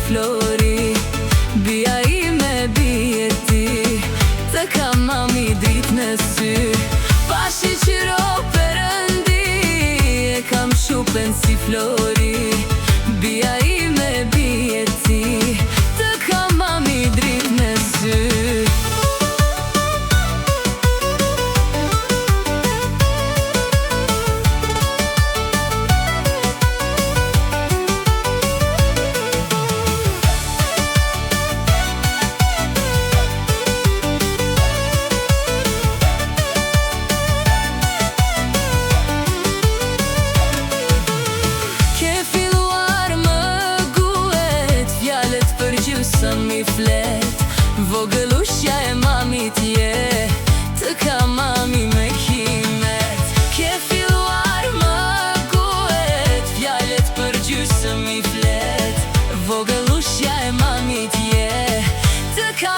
flori, bia ime bie ti, të kam mami drit në sy. Pashi qiro Perëndi, e kam shupen si flori, bia ime bie ti, të kam mami drit në sy. Sa mi flet, vogëlushja e mamit je, të ka mami me kimet. Ke filluar më guhet, fjallet për gjysëm mi flet, vogëlushja e mamit je, të ka